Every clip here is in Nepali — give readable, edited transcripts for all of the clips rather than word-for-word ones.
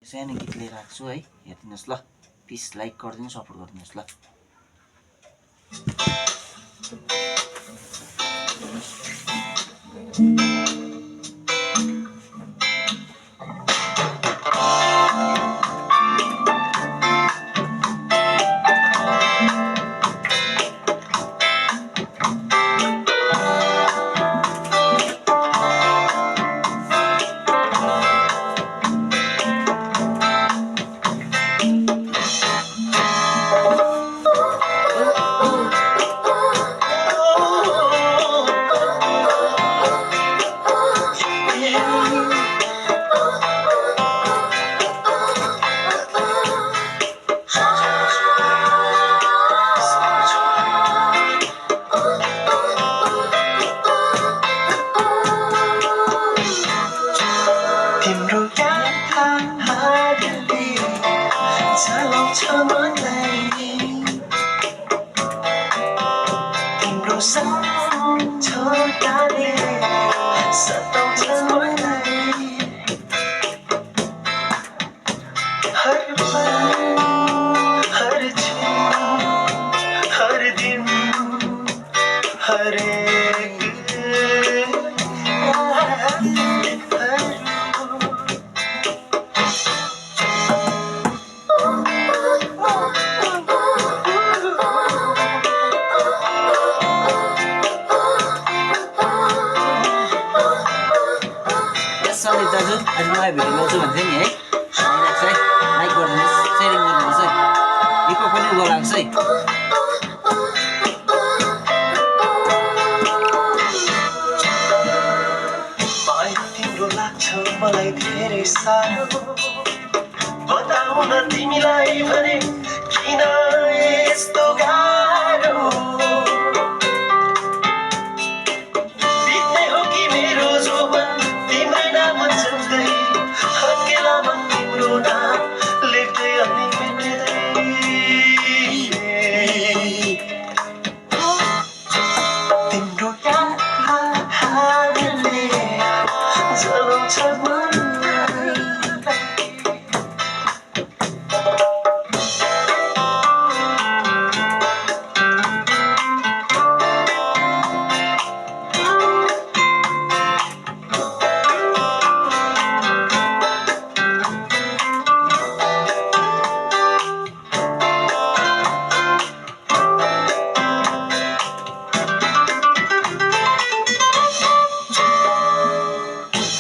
सानो गीत लिएर आएको छु है, हेरिदिनुहोस् ल। प्लिज लाइक गरिदिनु, सपोर्ट गरिदिनुहोस् ल। तिम्रो यादले चलाउँछ मलाई, तिम्रो सम्झनाले सताउँछ मलाई। हर पल हर क्षण हर दिन हरेक सन्दीप दाजु आज नयाँ भिडियो ल्याउँछु भन्थ्यो नि है, आइरहेको छ है। लाइक गरिदिनुहोस्, सेयरिङ गरिदिनुहोस् है, इको पनि गराएको छ है। माया तिम्रो लाग्छ मलाई धेरै साह्रो, बताउन तिमीलाई भने किन यस्तो गाह्रो। बित्ने हो कि मेरो जोवन तिम्रै नाम जप्दै, हकेलामा तिम्रो नाम लेख्दै अनि मेट्दै। तिम्रो यादले जलाउँछ मलाई।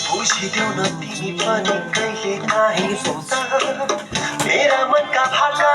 बुझिदेऊ न तिमी पनि कहिले काहीँ मेरा मनका भाका।